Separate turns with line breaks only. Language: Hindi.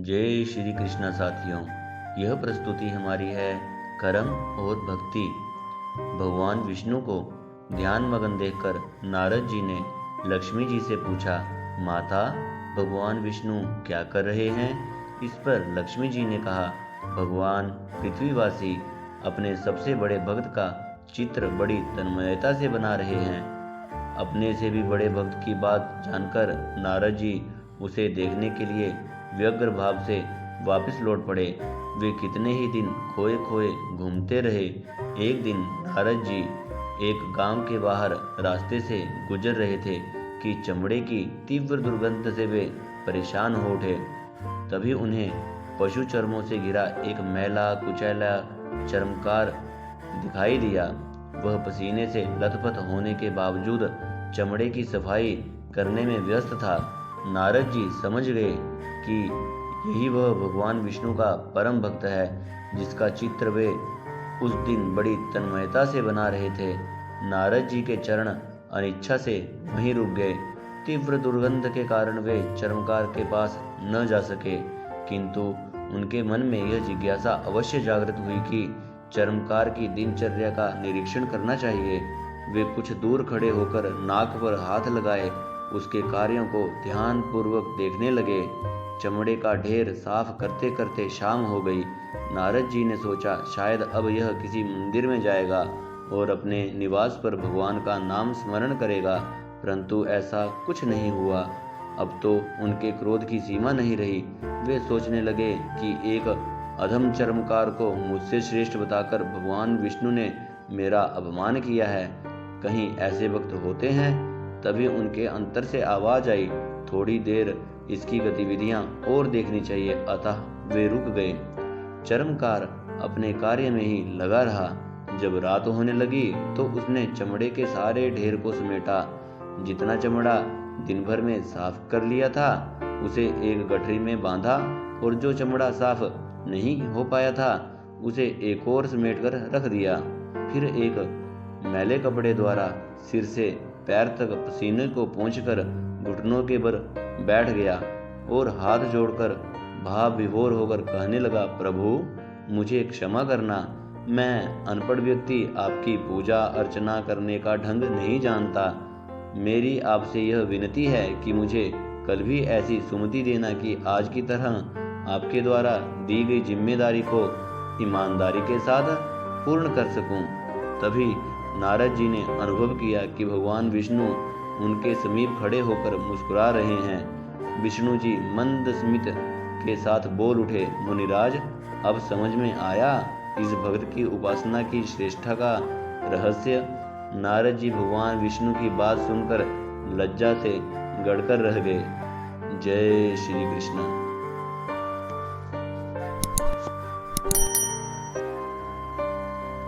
जय श्री कृष्ण साथियों। यह प्रस्तुति हमारी है कर्म और भक्ति। भगवान विष्णु को ध्यान मगन देखकर नारद जी ने लक्ष्मी जी से पूछा, माता भगवान विष्णु क्या कर रहे हैं? इस पर लक्ष्मी जी ने कहा, भगवान पृथ्वीवासी अपने सबसे बड़े भक्त का चित्र बड़ी तन्मयता से बना रहे हैं। अपने से भी बड़े भक्त की बात जानकर नारद जी उसे देखने के लिए व्यग्र भाव से वापस लौट पड़े। वे कितने ही दिन खोए खोए घूमते रहे। एक दिन नारद जी एक गांव के बाहर रास्ते से गुजर रहे थे कि चमड़े की तीव्र दुर्गंध से वे परेशान हो उठे। तभी उन्हें पशु चर्मों से घिरा एक मैला कुचैला चर्मकार दिखाई दिया। वह पसीने से लथपथ होने के बावजूद चमड़े की सफाई करने में व्यस्त था। नारद जी समझ गए कि यही वह भगवान विष्णु का परम भक्त है, जिसका चित्र वे उस दिन बड़ी तन्मयता से बना रहे थे। नारद जी के चरण अनिच्छा से वहीं रुक गए। तीव्र दुर्गंध के कारण वे चर्मकार के पास न जा सके, किंतु उनके मन में यह जिज्ञासा अवश्य जागृत हुई कि चर्मकार की दिनचर्या का निरीक्षण करना चाहिए। वे कुछ दूर खड़े होकर नाक पर हाथ लगाए उसके कार्यों को ध्यान पूर्वक देखने लगे। चमड़े का ढेर साफ करते करते शाम हो गई। नारद जी ने सोचा, शायद अब यह किसी मंदिर में जाएगा और अपने निवास पर भगवान का नाम स्मरण करेगा, परंतु ऐसा कुछ नहीं हुआ। अब तो उनके क्रोध की सीमा नहीं रही। वे सोचने लगे कि एक अधम चर्मकार को मुझसे श्रेष्ठ बताकर भगवान विष्णु ने मेरा अपमान किया है। कहीं ऐसे वक्त होते हैं? तभी उनके अंतर से आवाज आई, थोड़ी देर इसकी गतिविधियां और देखनी चाहिए। अतः वे रुक गए। चर्मकार अपने कार्य में ही लगा रहा। जब रात होने लगी तो उसने चमड़े के सारे ढेर को समेटा। जितना चमड़ा दिन भर में साफ कर लिया था उसे एक गठरी में बांधा, और जो चमड़ा साफ नहीं हो पाया था उसे एक और समेटकर रख दिया। फिर एक मैले कपड़े द्वारा सिर से पैर तक पसीने को पोंछकर घुटनों के बल बैठ गया और हाथ जोड़कर भाव विभोर होकर कहने लगा, प्रभु मुझे क्षमा करना। मैं अनपढ़ व्यक्ति आपकी पूजा अर्चना करने का ढंग नहीं जानता। मेरी आपसे यह विनती है कि मुझे कल भी ऐसी सुमति देना कि आज की तरह आपके द्वारा दी गई जिम्मेदारी को ईमानदारी के साथ पूर्ण कर सकूं। तभी नारद जी ने अनुभव किया कि भगवान विष्णु उनके समीप खड़े होकर मुस्कुरा रहे हैं। विष्णु जी मंद स्मित के साथ बोल उठे, मुनिराज अब समझ में आया इस भक्त की उपासना की श्रेष्ठता का रहस्य। नारद जी भगवान विष्णु की बात सुनकर लज्जा से गड़कर रह गए। जय श्री कृष्ण।